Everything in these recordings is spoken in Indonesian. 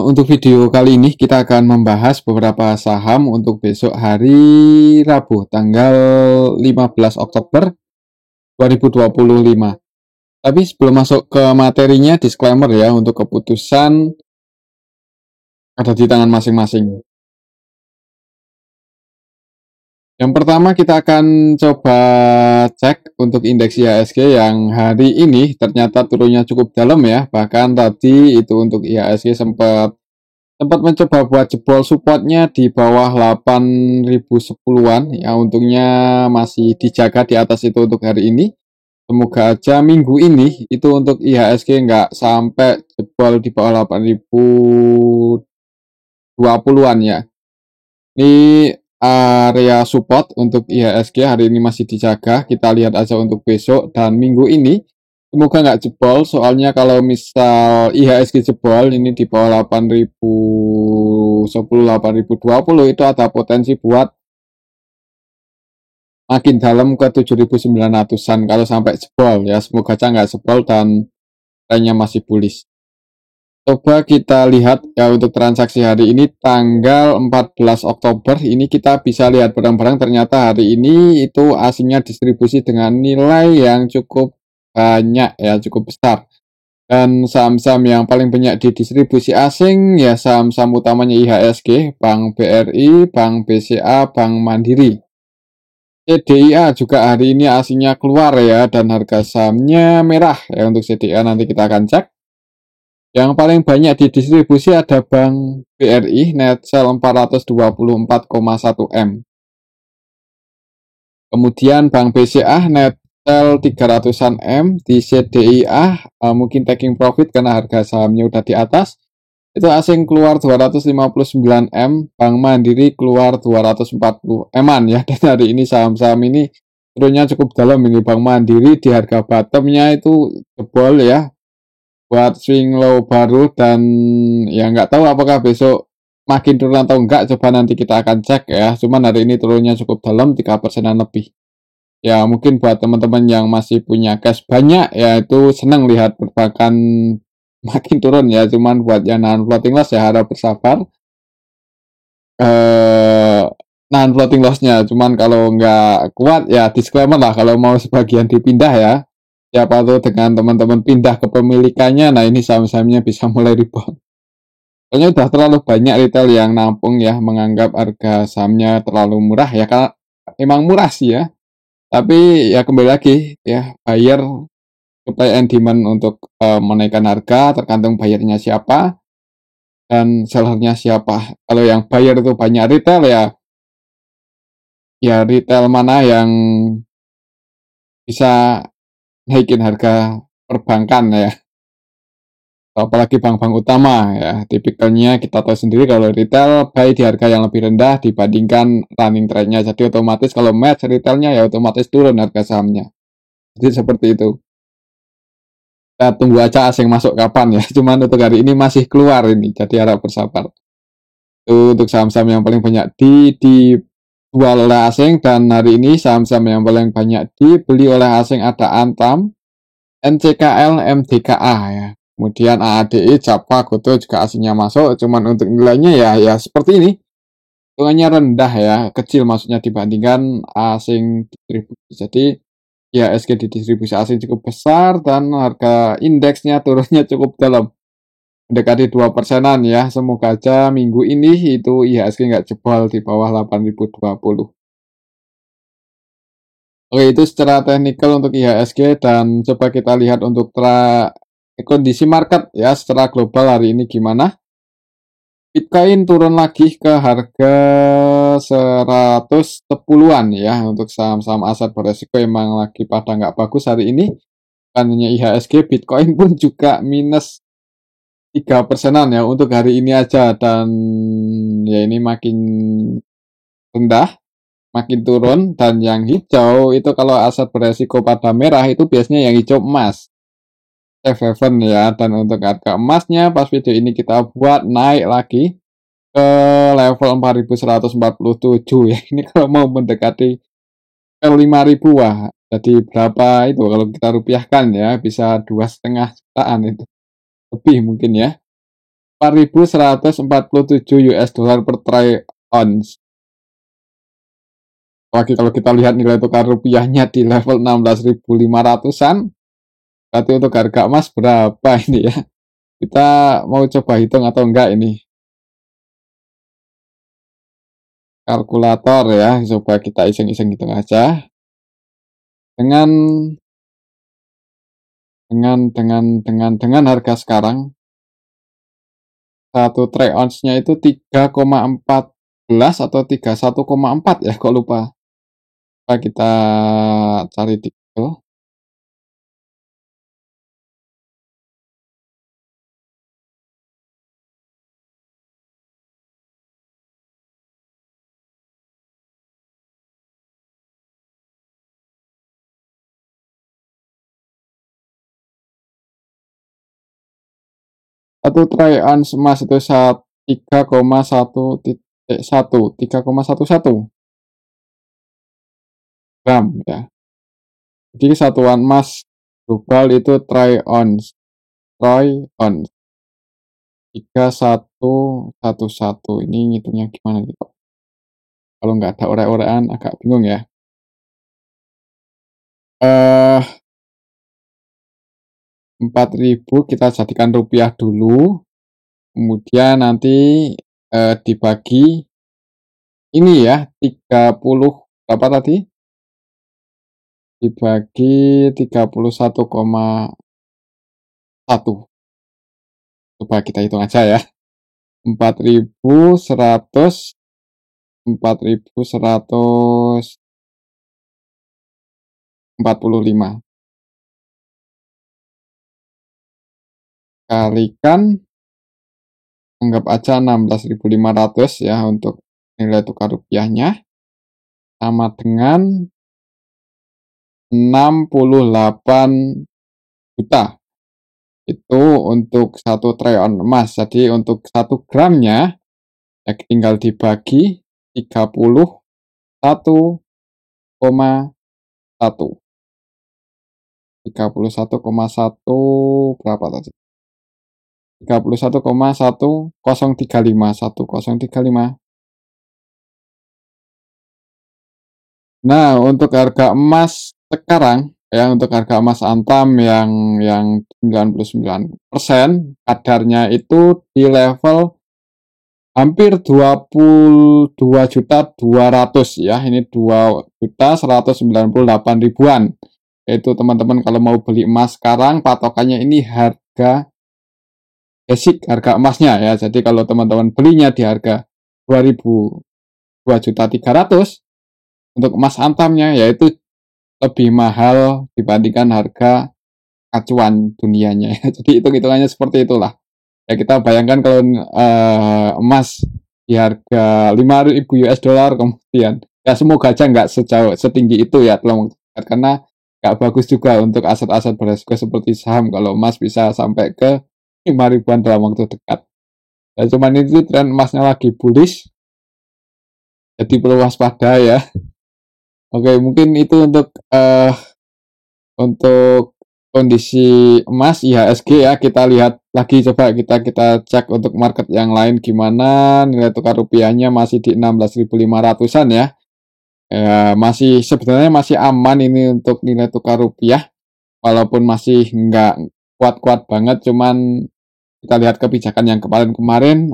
Untuk video kali ini kita akan membahas beberapa saham untuk besok hari Rabu tanggal 15 Oktober 2025. Tapi sebelum masuk ke materinya, disclaimer ya, untuk keputusan ada di tangan masing-masing. Yang pertama kita akan coba cek untuk indeks IHSG yang hari ini ternyata turunnya cukup dalam ya. Bahkan tadi itu untuk IHSG sempat mencoba buat jebol supportnya di bawah 8.010-an ya, untungnya masih dijaga di atas itu untuk hari ini. Semoga aja minggu ini itu untuk IHSG nggak sampai jebol di bawah 8.020-an ya. Ini area support untuk IHSG hari ini masih dijaga. Kita lihat aja untuk besok dan minggu ini. Semoga nggak jebol, soalnya kalau misal IHSG jebol ini di bawah 8.010, 8.020 itu ada potensi buat makin dalam ke 7.900-an kalau sampai jebol ya. Semoga aja nggak jebol dan trennya masih bullish. Coba kita lihat ya untuk transaksi hari ini tanggal 14 Oktober ini kita bisa lihat barang-barang ternyata hari ini itu asingnya distribusi dengan nilai yang cukup banyak ya, cukup besar. Dan saham-saham yang paling banyak didistribusi asing ya saham-saham utamanya IHSG, Bank BRI, Bank BCA, Bank Mandiri. CDIA juga hari ini asingnya keluar ya dan harga sahamnya merah ya untuk CDIA, nanti kita akan cek. Yang paling banyak didistribusi ada Bank BRI, net sell 424,1 M. Kemudian Bank BCA net sell 300-an M. Di CDIA mungkin taking profit karena harga sahamnya udah di atas. Itu asing keluar 259 M, Bank Mandiri keluar 240 M-an ya. Dan hari ini saham-saham ini turunnya cukup dalam ini. Bank Mandiri di harga bottomnya itu jebol ya, buat swing low baru, dan ya nggak tahu apakah besok makin turun atau enggak, coba nanti kita akan cek ya. Cuman hari ini turunnya cukup dalam 3%-an lebih. Ya mungkin buat teman-teman yang masih punya cash banyak ya itu senang lihat perbankan makin turun ya. Cuman buat yang non floating loss ya harap bersabar. Non floating lossnya, cuman kalau nggak kuat ya disclaimer lah, kalau mau sebagian dipindah ya. Siapa tahu dengan teman-teman pindah kepemilikannya, nah ini saham-sahamnya bisa mulai rebound. Soalnya udah terlalu banyak retail yang nampung ya, menganggap harga sahamnya terlalu murah ya, karena emang murah sih ya. Tapi ya kembali lagi ya, buyer supply and demand untuk menaikkan harga tergantung buyernya siapa dan sellernya siapa. Kalau yang buyer itu banyak retail ya retail mana yang bisa naikin harga perbankan ya, apalagi bank-bank utama ya. Tipikalnya kita tahu sendiri kalau retail buy di harga yang lebih rendah dibandingkan running trade-nya, jadi otomatis kalau match retailnya ya otomatis turun harga sahamnya. Jadi seperti itu. Kita tunggu aja asing masuk kapan ya. Cuman untuk hari ini masih keluar ini, jadi harap bersabar. Itu untuk saham-saham yang paling banyak dijual oleh asing, dan hari ini saham-saham yang paling banyak dibeli oleh asing ada Antam, NCKL, MDKA ya. Kemudian AADI, Japa, Goto juga asingnya masuk. Cuman untuk nilainya ya seperti ini. Hitungannya rendah ya, kecil maksudnya dibandingkan asing distribusi. Jadi ya SG di distribusi asing cukup besar dan harga indeksnya turunnya cukup dalam, mendekati 2%-an ya. Semoga aja minggu ini itu IHSG nggak jebol di bawah 8.020. Oke, itu secara teknikal untuk IHSG, dan coba kita lihat untuk kondisi market ya secara global hari ini gimana. Bitcoin turun lagi ke harga 110-an ya. Untuk saham-saham aset beresiko emang lagi pada nggak bagus hari ini. Bukan hanya IHSG, Bitcoin pun juga minus 3%-an ya untuk hari ini aja. Dan ya ini makin rendah, makin turun. Dan yang hijau itu kalau aset beresiko pada merah itu biasanya yang hijau emas, safe haven ya. Dan untuk harga emasnya pas video ini kita buat naik lagi ke level 4.147 ya. Ini kalau mau mendekati ke 5.000, wah jadi berapa itu kalau kita rupiahkan ya, bisa 2,5 jutaan itu lebih mungkin ya. 4.147 US dollar per troy ounce. Lagi kalau kita lihat nilai tukar rupiahnya di level 16.500-an, berarti untuk harga emas berapa ini ya? Kita mau coba hitung atau enggak ini? Kalkulator ya, coba kita iseng-iseng hitung aja. Dengan harga sekarang, satu troy ounce-nya itu 3,14 atau 31,4 ya, kok lupa. Coba kita cari di Google. Satu troy ounce emas itu 3,11 gram ya. Jadi satuan emas global itu troy ounce 3111. Ini ngitungnya gimana gitu? Kalau nggak ada ore-orean agak bingung ya. 4.000 kita jadikan rupiah dulu, kemudian nanti dibagi ini ya, 30 berapa tadi? Dibagi 31,1. Coba kita hitung aja ya. 4.145 kalikan, anggap aja 16.500 ya untuk nilai tukar rupiahnya, sama dengan 68 juta. Itu untuk 1 troy ounce emas. Jadi untuk 1 gramnya ya tinggal dibagi 31,1. 31,1 berapa tadi? 31,1035. Nah, untuk harga emas sekarang ya, untuk harga emas antam yang 99% kadarnya itu di level hampir 22.200 ya. Ini 2.198.000-an. Itu teman-teman kalau mau beli emas sekarang patokannya ini harga basic, harga emasnya ya. Jadi kalau teman-teman belinya di harga 2.300.000 untuk emas antamnya yaitu lebih mahal dibandingkan harga acuan dunianya ya. Jadi hitung-hitungannya seperti itulah. Ya kita bayangkan kalau emas di harga 5.000 US dollar kemudian ya semoga aja nggak setinggi itu ya karena nggak bagus juga untuk aset-aset beresiko seperti saham kalau emas bisa sampai ke 5.000-an dalam waktu dekat. Ya cuman itu tren emasnya lagi bullish, jadi perlu waspada ya. Oke, mungkin itu untuk kondisi emas IHSG ya. Kita lihat lagi, coba kita cek untuk market yang lain gimana. Nilai tukar rupiahnya masih di 16.500-an ya. Masih sebenarnya masih aman ini untuk nilai tukar rupiah, walaupun masih nggak kuat-kuat banget, cuman kita lihat kebijakan yang kemarin-kemarin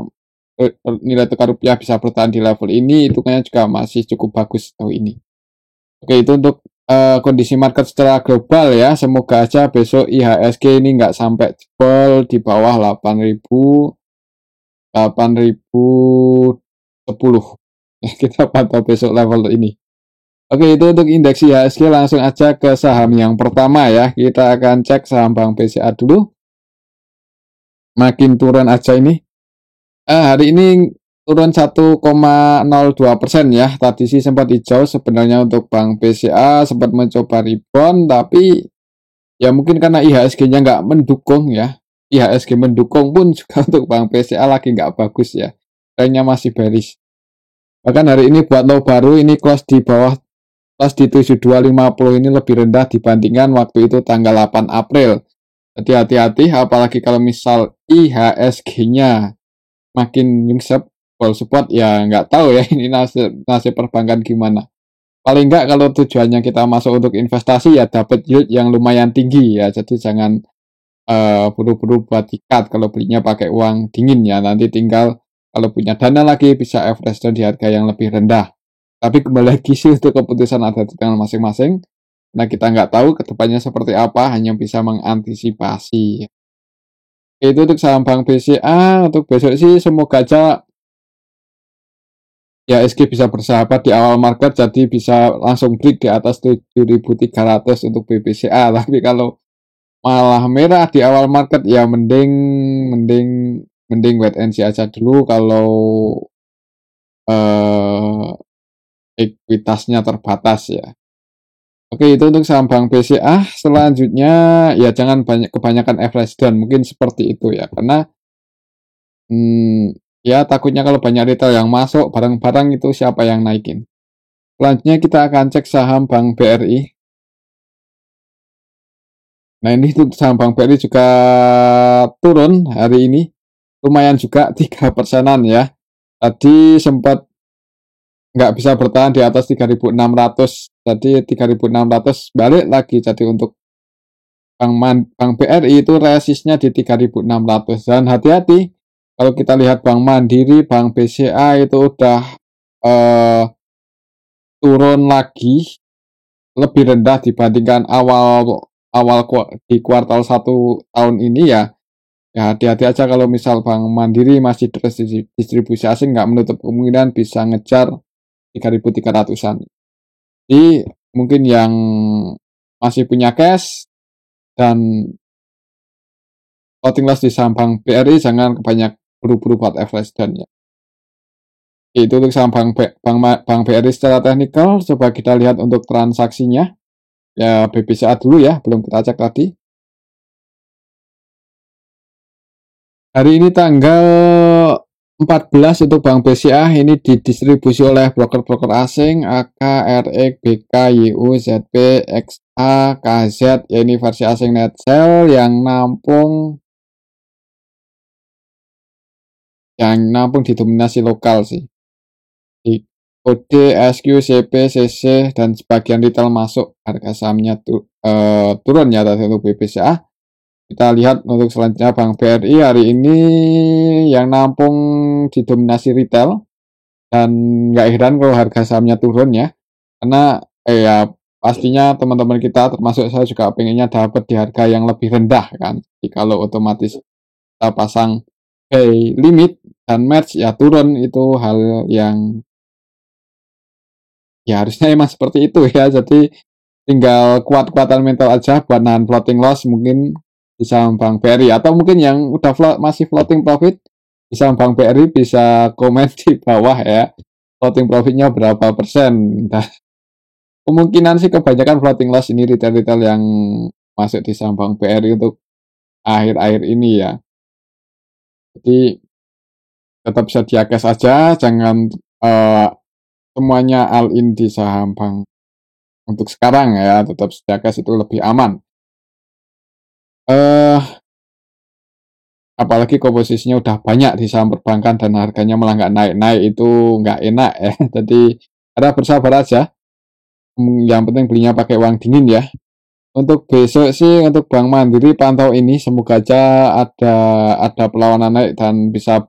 nilai tukar rupiah bisa bertahan di level ini, itu kayaknya juga masih cukup bagus sejauh ini. Oke, itu untuk kondisi market secara global ya. Semoga aja besok IHSG ini nggak sampai jebol di bawah 8.010. Kita pantau besok level ini. Oke, itu untuk indeks IHSG. Langsung aja ke saham yang pertama ya. Kita akan cek saham Bank BCA dulu. Makin turun aja ini. Hari ini turun 1,02% ya. Tadi sih sempat hijau sebenarnya untuk Bank BCA, sempat mencoba rebound, tapi ya mungkin karena IHSG-nya nggak mendukung ya. IHSG mendukung pun juga untuk Bank BCA lagi nggak bagus ya. Trennya masih bearish. Bahkan hari ini buat low baru ini close di bawah, close di 7250 ini lebih rendah dibandingkan waktu itu tanggal 8 April. Jadi hati-hati, apalagi kalau misal IHSG-nya makin nyungsep, full support, ya nggak tahu ya ini nasib nasib perbankan gimana. Paling nggak kalau tujuannya kita masuk untuk investasi ya dapat yield yang lumayan tinggi ya. Jadi jangan buru-buru buat tiket kalau belinya pakai uang dingin ya. Nanti tinggal kalau punya dana lagi bisa average down di harga yang lebih rendah. Tapi kembali lagi sih itu keputusan ada di tangan masing-masing. Nah kita nggak tahu kedepannya seperti apa, hanya bisa mengantisipasi. Itu untuk saham Bank BCA, untuk besok sih semoga aja ya SG bisa bersahabat di awal market, jadi bisa langsung break di atas 7.300 untuk BBCA. Tapi kalau malah merah di awal market ya mending mending mending wait and see aja dulu kalau eh, ekuitasnya terbatas ya. Oke, itu untuk saham Bank BCA. Selanjutnya ya jangan kebanyakan average down, mungkin seperti itu ya, karena ya takutnya kalau banyak retail yang masuk barang-barang itu siapa yang naikin. Selanjutnya kita akan cek saham Bank BRI. Nah ini untuk saham Bank BRI juga turun hari ini, lumayan juga 3%-an ya. Tadi sempat nggak bisa bertahan di atas 3.600, jadi 3.600 balik lagi. Jadi untuk Bank BRI itu resistnya di 3.600, dan hati-hati kalau kita lihat Bank Mandiri, Bank BCA itu udah eh, turun lagi lebih rendah dibandingkan awal awal di kuartal 1 tahun ini ya. Ya hati-hati aja kalau misal Bank Mandiri masih terus distribusi asing, nggak menutup kemungkinan bisa ngejar 3.300-an. Jadi mungkin yang masih punya cash dan floating loss di saham Bank BRI jangan kebanyak buru-buru buat average down ya. Itu untuk saham Bank BRI secara teknikal. Coba kita lihat untuk transaksinya. Ya BBCA dulu ya, belum kita cek tadi. Hari ini tanggal 14 untuk Bank BCA ini didistribusi oleh broker-broker asing AK, RX, BK, YU, ZP, XA, KZ, ya ini versi asing net sell yang nampung didominasi lokal sih. Di kode SQ, CP, CC, dan sebagian retail masuk, harga sahamnya turun ya tadi untuk BBCA. Kita lihat untuk selanjutnya Bank BRI hari ini yang nampung didominasi retail, dan nggak heran kalau harga sahamnya turun ya, karena ya pastinya teman-teman kita termasuk saya juga pengennya dapat di harga yang lebih rendah kan. Jadi kalau otomatis kita pasang buy limit dan match ya turun, itu hal yang ya harusnya emang seperti itu ya. Jadi tinggal kuat-kuatan mental aja buat nahan floating loss mungkin di saham Bank BRI, atau mungkin yang udah masih floating profit di saham Bank BRI bisa komen di bawah ya, floating profitnya berapa persen. Nah, kemungkinan sih kebanyakan floating loss ini retail-retail yang masuk di saham Bank BRI untuk akhir-akhir ini ya. Jadi tetap sedia cash aja, jangan semuanya all in di saham bank untuk sekarang ya, tetap sedia cash itu lebih aman. Apalagi komposisinya udah banyak di saham perbankan dan harganya malah nggak naik-naik, itu nggak enak ya. Jadi ada bersabar aja. Yang penting belinya pakai uang dingin ya. Untuk besok sih untuk Bank Mandiri pantau ini, semoga aja ada perlawanan naik dan bisa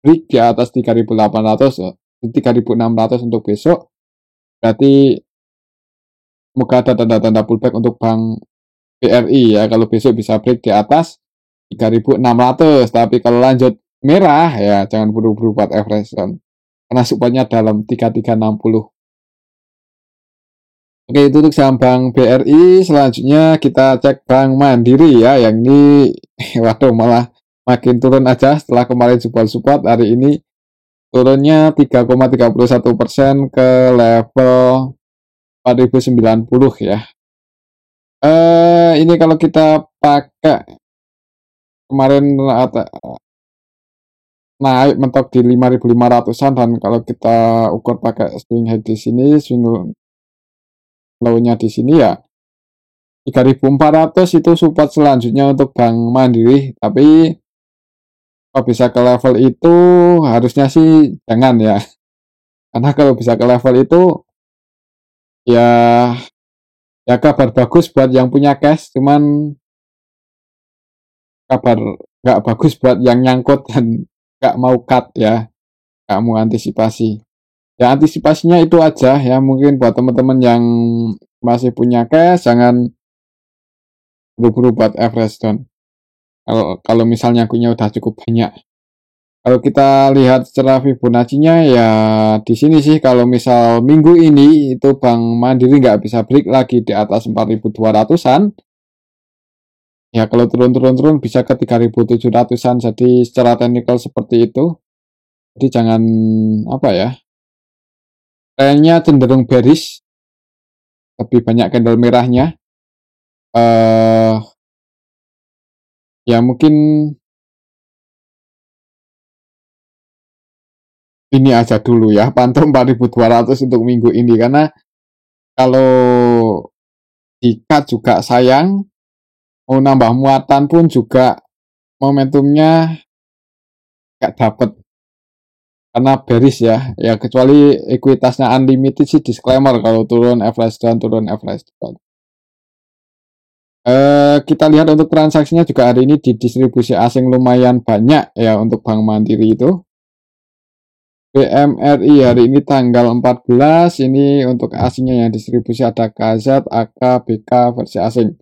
break di atas 3.800, 3.600 untuk besok. Berarti semoga ada tanda-tanda pullback untuk Bank BRI ya, kalau besok bisa break di atas 3.600. Tapi kalau lanjut merah ya jangan buru-buru buat average down, karena supportnya dalam 3360. Oke, itu untuk saham Bank BRI. Selanjutnya kita cek Bank Mandiri ya, yang ini waduh malah makin turun aja setelah kemarin support hari ini turunnya 3,31% ke level 4090 ya. Ini kalau kita pakai kemarin naik mentok di 5.500-an, dan kalau kita ukur pakai swing high di sini, swing low-nya di sini ya 3.400 itu support selanjutnya untuk Bank Mandiri, tapi kalau bisa ke level itu harusnya sih jangan ya. Karena kalau bisa ke level itu ya ya kabar bagus buat yang punya cash, cuman kabar nggak bagus buat yang nyangkut dan nggak mau cut ya, nggak mau antisipasi. Ya antisipasinya itu aja ya, mungkin buat teman-teman yang masih punya cash jangan buru-buru buat average down. Kalau kalau misalnya akunya udah cukup banyak. Kalau kita lihat secara Fibonacci-nya ya di sini sih, kalau misal minggu ini itu Bank Mandiri nggak bisa break lagi di atas 4.200-an, ya kalau turun-turun bisa ke 3.700-an. Jadi secara teknikal seperti itu. Jadi jangan apa ya, kayaknya cenderung bearish, lebih banyak candle merahnya. Eh ya mungkin ini aja dulu ya, pantau 4.200 untuk minggu ini, karena kalau di-cut juga sayang, mau nambah muatan pun juga momentumnya nggak dapet karena bearish ya kecuali ekuitasnya unlimited sih disclaimer, kalau turun average down, turun average down. Kita lihat untuk transaksinya juga hari ini di distribusi asing lumayan banyak ya untuk Bank Mandiri itu. BMRI hari ini tanggal 14, ini untuk asingnya yang distribusi ada KZ, AK, BK versi asing.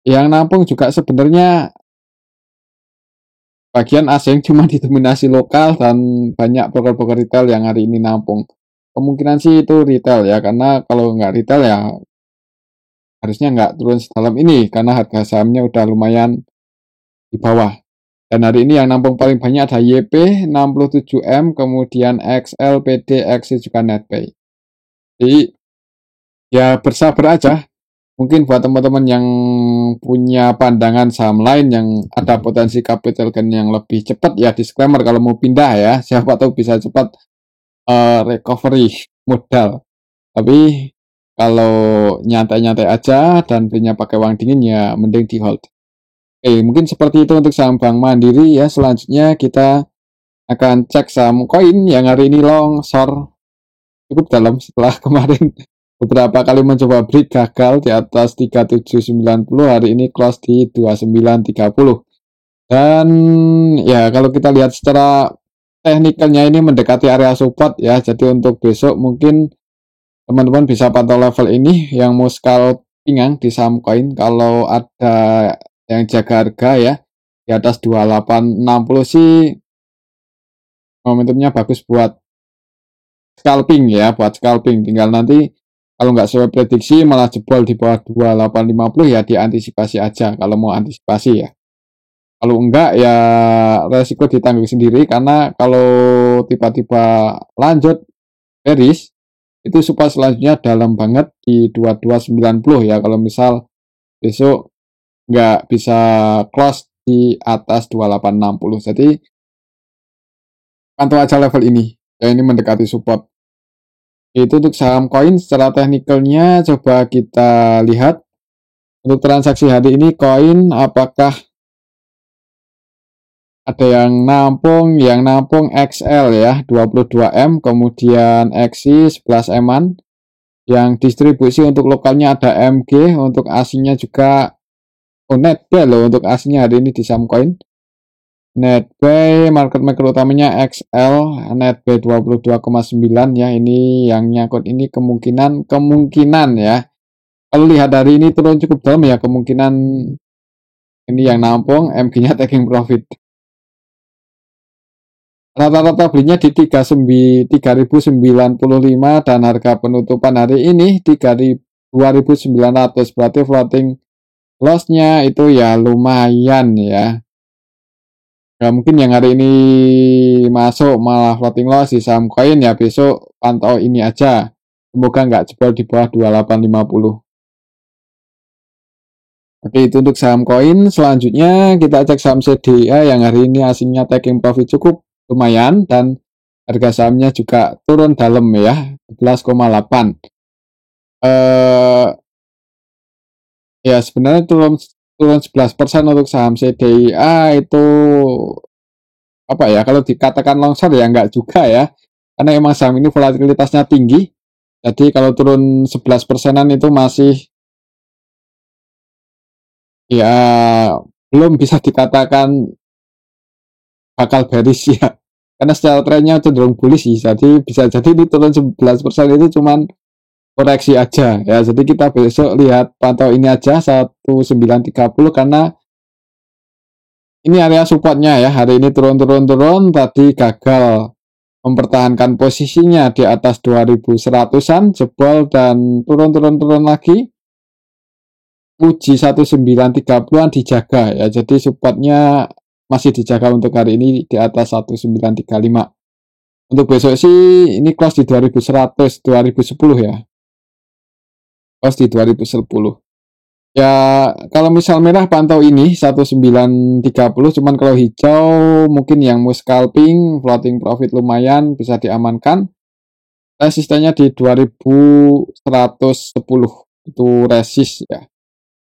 Yang nampung juga sebenarnya bagian asing, cuma didominasi lokal dan banyak broker-broker retail yang hari ini nampung. Kemungkinan sih itu retail ya, karena kalau nggak retail ya harusnya nggak turun sedalam ini, karena harga sahamnya udah lumayan di bawah. Dan hari ini yang nampung paling banyak ada YP 67M, kemudian XL, PD, XC juga Netpay. Jadi ya bersabar aja. Mungkin buat teman-teman yang punya pandangan saham lain yang ada potensi capital gain yang lebih cepat, ya disclaimer kalau mau pindah ya, siapa tahu bisa cepat recovery modal. Tapi kalau nyantai-nyantai aja dan belinya pakai uang dingin ya mending di hold. Oke, mungkin seperti itu untuk saham Bank Mandiri ya. Selanjutnya kita akan cek saham koin yang hari ini longsor cukup dalam setelah kemarin beberapa kali mencoba break gagal di atas 3790, hari ini close di 2930. Dan ya kalau kita lihat secara teknikalnya ini mendekati area support ya. Jadi untuk besok mungkin teman-teman bisa pantau level ini yang mau scalping di saham koin. Kalau ada yang jaga harga ya di atas 2860 sih momentumnya bagus buat scalping ya, buat scalping. Tinggal nanti kalau nggak sesuai prediksi malah jebol di bawah 2850 ya diantisipasi aja kalau mau antisipasi ya. Kalau enggak ya resiko ditanggung sendiri, karena kalau tiba-tiba lanjut bearish itu support selanjutnya dalam banget di 2290 ya, kalau misal besok nggak bisa close di atas 2860. Jadi pantau aja level ini ya, ini mendekati support. Itu untuk saham koin. Secara teknikalnya coba kita lihat untuk transaksi hari ini koin apakah ada yang nampung XL ya 22M, kemudian XI 11M-an. Yang distribusi untuk lokalnya ada MG, untuk asingnya juga Netpay loh, untuk asingnya hari ini di saham koin. Netpay market maker utamanya XL, Netpay 22,9 ya. Ini yang nyangkut ini kemungkinan ya. Kalau lihat hari ini turun cukup dalam ya, kemungkinan ini yang nampung MG-nya taking profit. Rata-rata belinya di 3.095 dan harga penutupan hari ini 3.900, berarti floating loss-nya itu ya lumayan ya. Ya mungkin yang hari ini masuk malah floating loss di saham koin ya, besok pantau ini aja. Semoga nggak jebol di bawah 2850. Oke, itu untuk saham koin. Selanjutnya kita cek saham CDA yang hari ini asingnya taking profit cukup lumayan dan harga sahamnya juga turun dalam ya, 11,8. Ya sebenarnya turun turun 11% untuk saham CDIA itu apa ya, kalau dikatakan longsor ya enggak juga ya. Karena emang saham ini volatilitasnya tinggi. Jadi kalau turun 11 persenan itu masih ya belum bisa dikatakan bakal bearish ya. Karena secara trennya cenderung bullish sih. Jadi bisa jadi ini turun 11% itu cuman koreksi aja ya. Jadi kita besok lihat pantau ini aja 1930 karena ini area supportnya ya. Hari ini turun-turun-turun, tadi gagal mempertahankan posisinya di atas 2100-an, jebol dan turun-turun-turun lagi. Uji 1930-an dijaga ya. Jadi supportnya masih dijaga untuk hari ini di atas 1935. Untuk besok sih ini close di 2100, 2010 ya. Close di 2010. Ya, kalau misal merah pantau ini 1930, cuman kalau hijau mungkin yang mau scalping, floating profit lumayan bisa diamankan. Resistennya di 2110 itu resist ya.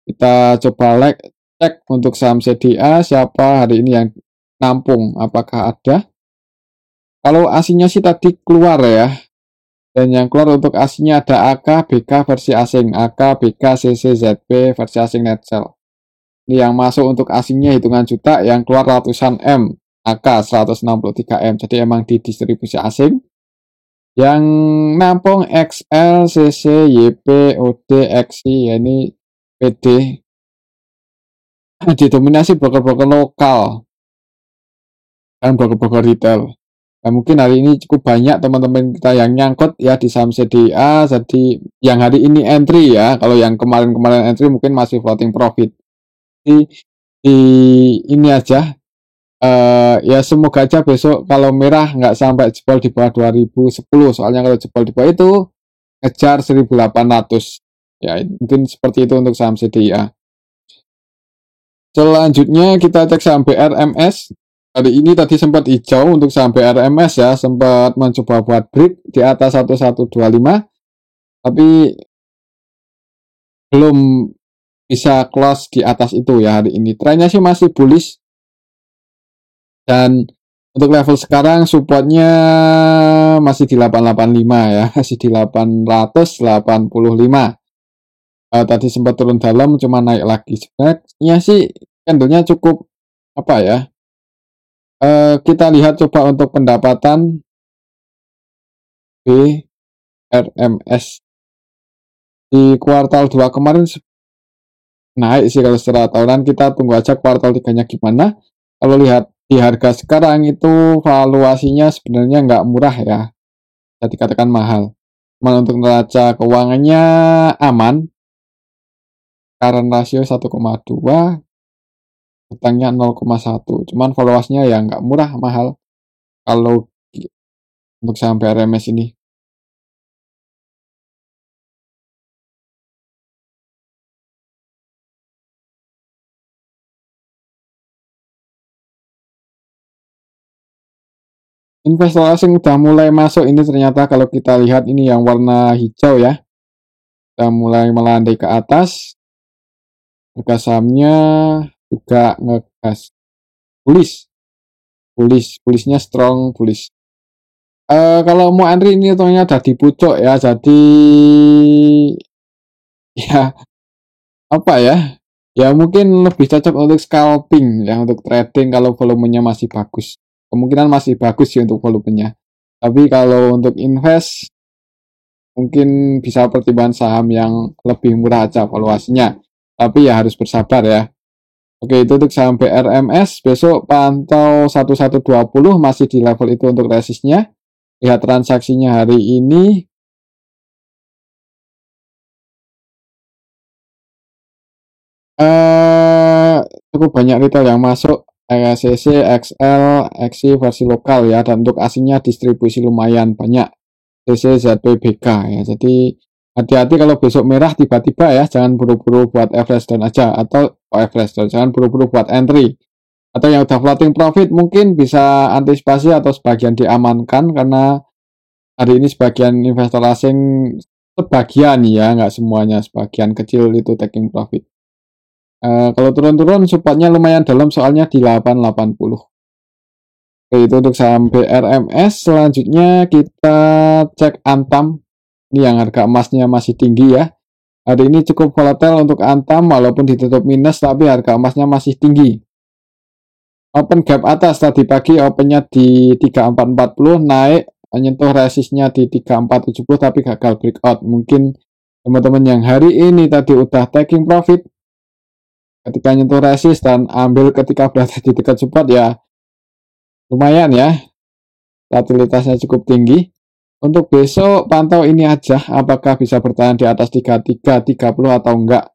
Kita coba cek untuk saham CDA siapa hari ini yang nampung, apakah ada. Kalau asingnya sih tadi keluar ya. Dan yang keluar untuk asingnya ada AK, BK versi asing, AK, BK, CC, ZB versi asing net sell. Ini yang masuk untuk asingnya hitungan juta, yang keluar ratusan M, AK 163M. Jadi emang di distribusi asing. Yang nampung XL, CC, YP, OD, XI, ya ini PD. Didominasi broker-broker lokal dan broker-broker retail. Nah, mungkin hari ini cukup banyak teman-teman kita yang nyangkut ya di saham CDA. Jadi yang hari ini entry ya. Kalau yang kemarin-kemarin entry mungkin masih floating profit. Di, di ini aja. Ya semoga aja besok kalau merah nggak sampai jebol di bawah 2010. Soalnya kalau jebol di bawah itu ngejar 1800. Ya mungkin seperti itu untuk saham CDA. Selanjutnya kita cek saham BRMS. Hari ini tadi sempat hijau untuk saham BRMS ya, sempat mencoba buat break di atas 1125, tapi belum bisa close di atas itu ya hari ini. Trennya sih masih bullish, dan untuk level sekarang supportnya masih di 885 ya, masih di 885. Tadi sempat turun dalam, cuma naik lagi. Sebenarnya sih candlenya cukup apa ya, kita lihat coba untuk pendapatan BRMS di kuartal 2 kemarin naik sih. Kalau secara tahunan kita tunggu aja kuartal 3-nya gimana. Kalau lihat di harga sekarang itu valuasinya sebenarnya nggak murah ya, bisa dikatakan mahal. Cuman untuk neraca keuangannya aman, current ratio 1,2, utangnya 0,1, cuman valuasinya ya nggak murah, mahal kalau untuk saham BRMS ini. Investor asing udah mulai masuk ini ternyata. Kalau kita lihat ini yang warna hijau ya, udah mulai melandai ke atas. Harga sahamnya juga ngegas, bullish, strong bullish. Kalau mau entry ini untungnya udah di pucuk ya, jadi ya apa ya, ya mungkin lebih cocok untuk scalping ya, untuk trading kalau volumenya masih bagus. Kemungkinan masih bagus sih untuk volumenya. Tapi kalau untuk invest mungkin bisa pertimbangan saham yang lebih murah aja valuasinya. Tapi ya harus bersabar ya. Oke, itu untuk saham BRMS. Besok pantau 1120 masih di level itu untuk resistnya. Lihat transaksinya hari ini. Cukup banyak retail yang masuk. CC, XL, XI versi lokal ya. Dan untuk asingnya distribusi lumayan banyak. CC, ZB, BK ya. Jadi hati-hati kalau besok merah tiba-tiba ya. Jangan buru-buru buat average down aja. Atau average down. Jangan buru-buru buat entry. Atau yang udah floating profit mungkin bisa antisipasi atau sebagian diamankan, karena hari ini sebagian investor asing, sebagian ya, nggak semuanya, sebagian kecil itu taking profit. Kalau turun-turun supportnya lumayan dalam soalnya di 880. Oke, itu untuk saham BRMS. Selanjutnya kita cek Antam. Ini yang harga emasnya masih tinggi ya. Hari ini cukup volatile untuk Antam walaupun ditutup minus tapi harga emasnya masih tinggi. Open gap atas tadi pagi opennya di 3440 naik menyentuh resistnya di 3470 tapi gagal breakout. Mungkin teman-teman yang hari ini tadi udah taking profit ketika nyentuh resist dan ambil ketika berada di dekat support ya lumayan ya, volatilitasnya cukup tinggi. Untuk besok pantau ini aja apakah bisa bertahan di atas 3330 atau enggak.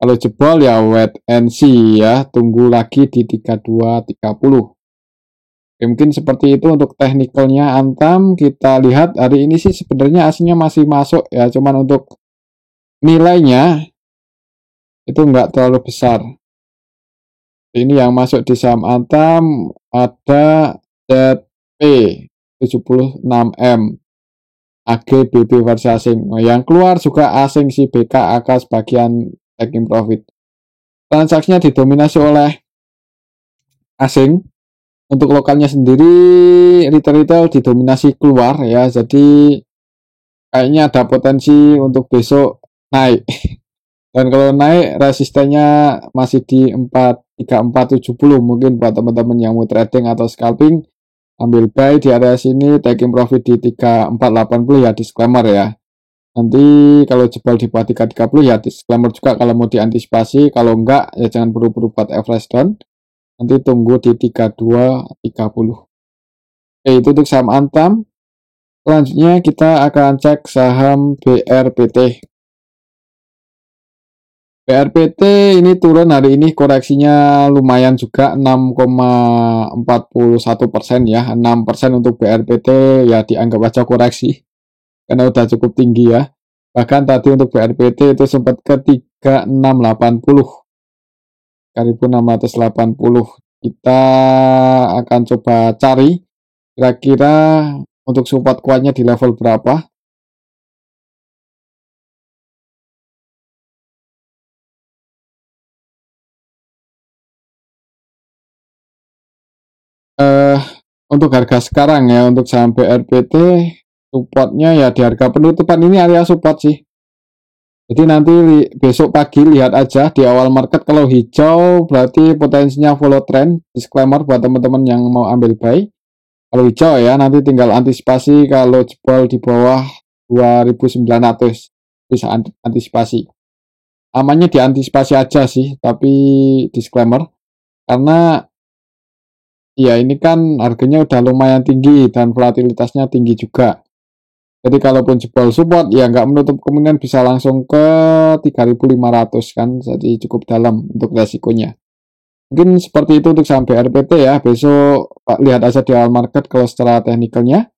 Kalau jebol ya wait and see ya, tunggu lagi di 3230. Oke, mungkin seperti itu untuk teknikalnya Antam. Kita lihat hari ini sih sebenarnya aslinya masih masuk ya, cuman untuk nilainya itu enggak terlalu besar. Ini yang masuk di saham Antam ada ZP 76M AGBB versi asing. Yang keluar juga asing si BKAK sebagian taking profit. Transaksinya didominasi oleh asing. Untuk lokalnya sendiri retail didominasi keluar ya. Jadi kayaknya ada potensi untuk besok naik. Dan kalau naik resistennya masih di 3470 mungkin buat teman-teman yang mau trading atau scalping ambil buy di area sini, taking profit di 3480 ya, disclaimer ya. Nanti kalau jebol di bawah 330 ya disclaimer juga kalau mau diantisipasi, kalau enggak ya jangan buru-buru buat average down. Nanti tunggu di 3230. Oke, itu untuk saham Antam. Selanjutnya kita akan cek saham BRPT. BRPT ini turun hari ini, koreksinya lumayan juga 6,41% ya. 6% untuk BRPT ya dianggap aja koreksi karena udah cukup tinggi ya. Bahkan tadi untuk BRPT itu sempat ke 3680. 1680. Kita akan coba cari kira-kira untuk support kuatnya di level berapa. Untuk harga sekarang ya, untuk saham BRPT supportnya ya di harga penutupan ini area support sih. Jadi nanti besok pagi lihat aja di awal market, kalau hijau berarti potensinya follow trend. Disclaimer buat teman-teman yang mau ambil buy. Kalau hijau ya nanti tinggal antisipasi kalau jebol di bawah 2900 bisa antisipasi. Amannya diantisipasi aja sih, tapi disclaimer karena ya ini kan harganya udah lumayan tinggi dan volatilitasnya tinggi juga. Jadi kalaupun jebol support ya nggak menutup kemungkinan bisa langsung ke 3500 kan, jadi cukup dalam untuk resikonya. Mungkin seperti itu untuk saham BRPT ya. Besok lihat aja di awal market kalau secara teknikalnya.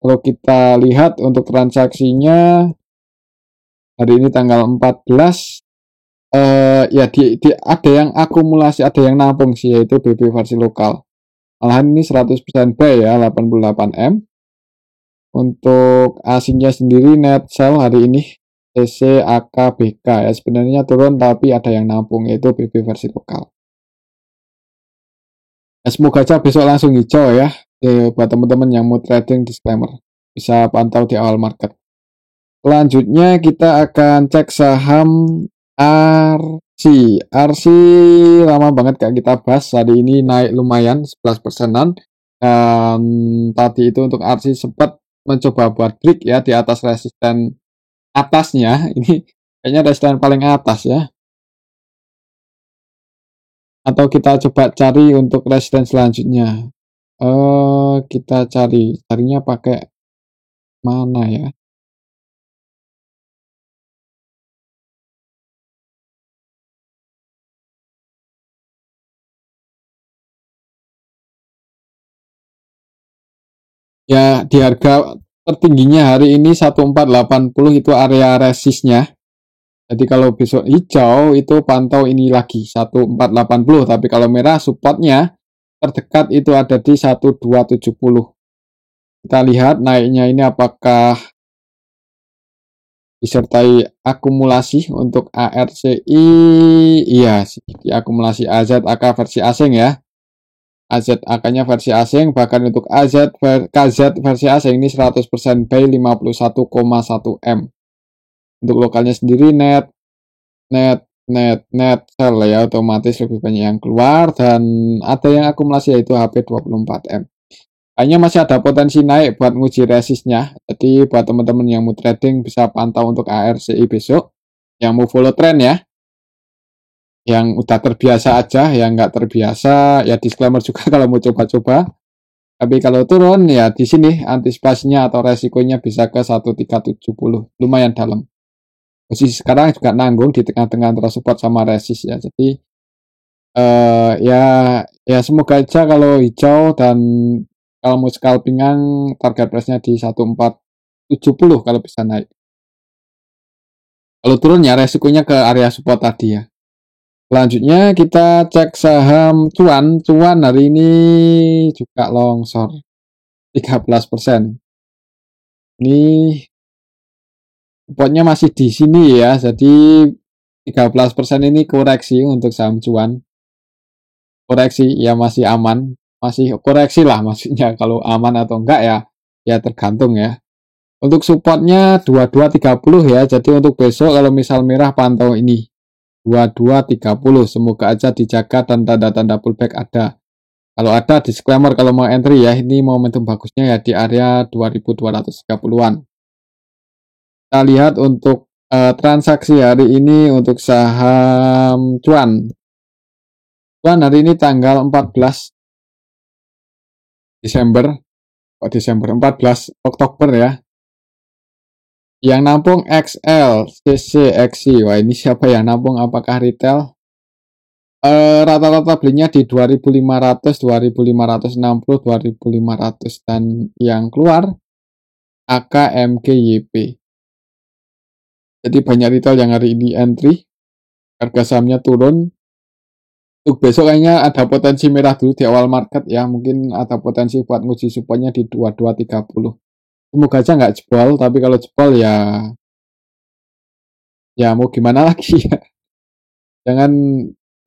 Kalau kita lihat untuk transaksinya hari ini tanggal 14 ya ada yang akumulasi, ada yang nampung sih, yaitu BB versi lokal. Malahan ini 100% buy ya, 88M. Untuk asingnya sendiri net sell hari ini CCAKBK ya, sebenarnya turun tapi ada yang nampung, yaitu BB versi lokal. Ya, semoga aja besok langsung hijau ya. Buat teman-teman yang mau trading, disclaimer bisa pantau di awal market. Selanjutnya kita akan cek saham RC. RC lama banget kayak kita bahas, hari ini naik lumayan 11%an. Dan tadi itu untuk RC sempat mencoba buat break ya di atas resisten atasnya. Ini kayaknya resisten paling atas ya. Atau kita coba cari untuk resisten selanjutnya. Kita carinya pakai mana ya? Ya di harga tertingginya hari ini 1480 itu area resistnya. Jadi kalau besok hijau itu pantau ini lagi 1480, tapi kalau merah supportnya terdekat itu ada di 1270. Kita lihat naiknya ini apakah disertai akumulasi untuk ARCI, iya sih, diakumulasi AZAK versi asing ya. AZAK-nya versi asing, bahkan untuk KZ versi asing ini 100% buy 51,1 M. Untuk lokalnya sendiri net sell ya, otomatis lebih banyak yang keluar, dan ada yang akumulasi yaitu HP 24M. Hanya masih ada potensi naik buat nguji resistnya. Jadi buat teman-teman yang mau trading bisa pantau untuk ARCI besok. Yang mau follow trend ya. Yang udah terbiasa aja, yang nggak terbiasa ya disclaimer juga kalau mau coba-coba. Tapi kalau turun ya di sini antisipasinya atau resikonya bisa ke 1370, lumayan dalam. Posisi sekarang juga nanggung di tengah-tengah antara support sama resist ya. Jadi ya semoga aja kalau hijau, dan kalau mau scalpingan target price-nya di 1470 kalau bisa naik. Kalau turun ya resikonya ke area support tadi ya. Selanjutnya kita cek saham cuan. Cuan hari ini juga longsor 13%. Ini supportnya masih di sini ya. Jadi 13% ini koreksi untuk saham cuan. Koreksi ya masih aman. Masih koreksi lah maksudnya, kalau aman atau enggak ya tergantung ya. Untuk supportnya 2230 ya. Jadi untuk besok kalau misal merah pantau ini 2230. Semoga aja dijaga dan tanda-tanda pullback ada. Kalau ada disclaimer kalau mau entry ya, ini momentum bagusnya ya di area 2230-an. Kita lihat untuk transaksi hari ini untuk saham cuan. Cuan hari ini tanggal 14 Desember. 14 Oktober ya. Yang nampung XL, CC, XC. Wah, ini siapa yang nampung? Apakah retail? Rata-rata belinya di 2500, 2560, 2500, dan yang keluar AKMGYP. Jadi banyak retail yang hari ini entry. Harga sahamnya turun. Untuk besok kayaknya ada potensi merah dulu di awal market ya. Mungkin ada potensi buat nguji supportnya di 2230. Semoga aja nggak jebol, tapi kalau jebol ya mau gimana lagi ya. Jangan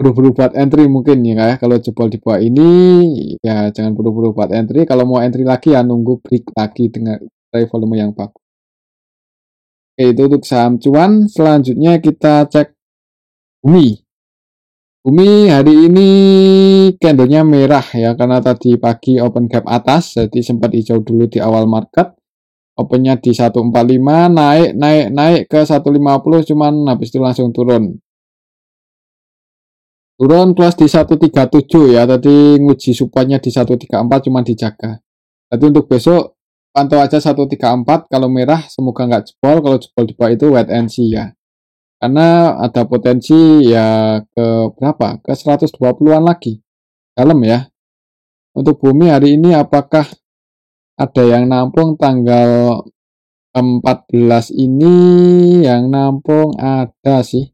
buru-buru buat entry mungkin ya. Kalau jebol di bawah ini ya jangan buru-buru buat entry. Kalau mau entry lagi ya nunggu break lagi dengan volume yang bagus. Oke, itu untuk saham cuan. Selanjutnya kita cek Bumi. Bumi hari ini candlenya merah ya, karena tadi pagi open gap atas, jadi sempat hijau dulu di awal market. Opennya di 145, naik ke 150, cuman habis itu langsung turun. Turun close di 137 ya, tadi nguji supportnya di 134 cuman dijaga. Jadi untuk besok pantau aja 134, kalau merah semoga nggak jebol, kalau jebol di bawah itu wait and see ya. Karena ada potensi ya ke berapa? Ke 120-an lagi. Dalam ya. Untuk Bumi hari ini apakah ada yang nampung tanggal 14 ini? Yang nampung ada sih.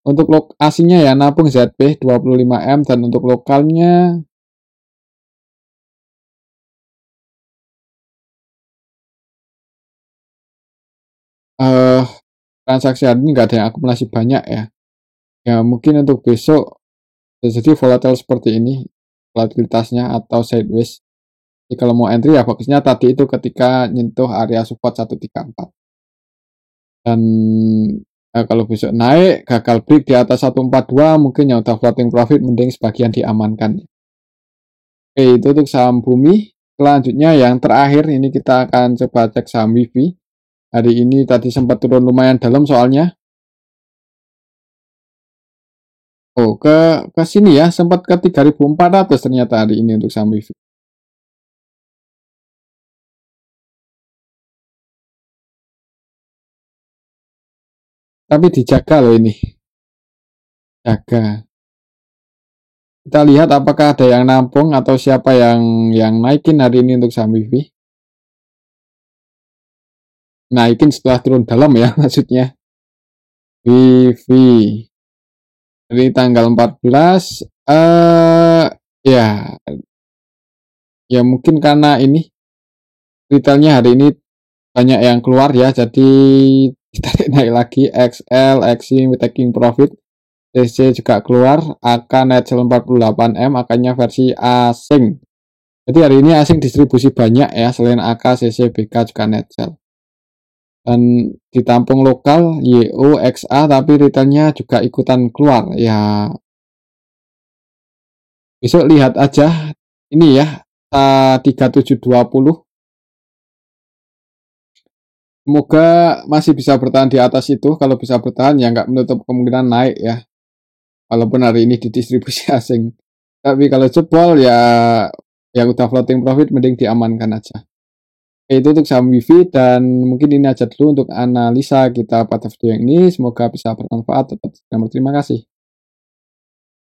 Untuk asingnya ya nampung ZB 25M, dan untuk lokalnya transaksi hari ini nggak ada yang akumulasi banyak ya. Ya mungkin untuk besok jadi volatile seperti ini volatilitasnya atau sideways. Jadi kalau mau entry ya bagusnya tadi itu ketika nyentuh area support 134. Dan kalau besok naik gagal break di atas 142, mungkin yang udah floating profit mending sebagian diamankan. Oke, itu untuk saham Bumi. Selanjutnya yang terakhir ini kita akan coba cek saham Wifi. Hari ini tadi sempat turun lumayan dalam soalnya. Oh, ke sini ya, sempat ke 3400 ternyata hari ini untuk saham Wifi. Tapi dijaga loh ini. Jaga. Kita lihat apakah ada yang nampung atau siapa yang naikin hari ini untuk saham Wifi. Naikin setelah turun dalam ya maksudnya. Wifi. Dari tanggal 14 ya mungkin karena ini retailnya hari ini banyak yang keluar ya, jadi ditarik naik lagi, XL, XI, taking profit, CC juga keluar, AK Netzel 48M, AK-nya versi asing. Jadi hari ini asing distribusi banyak ya, selain AK, CC, BK juga Netzel. Dan ditampung lokal YO, XA, tapi retailnya juga ikutan keluar ya. Besok lihat aja ini ya, 3720. Semoga masih bisa bertahan di atas itu. Kalau bisa bertahan ya nggak menutup kemungkinan naik ya. Walaupun hari ini didistribusi asing. Tapi kalau jebol ya yang udah floating profit mending diamankan aja. Oke, itu untuk saham WIFI dan mungkin ini aja dulu untuk analisa kita pada video ini. Semoga bisa bermanfaat. Tetap terima kasih.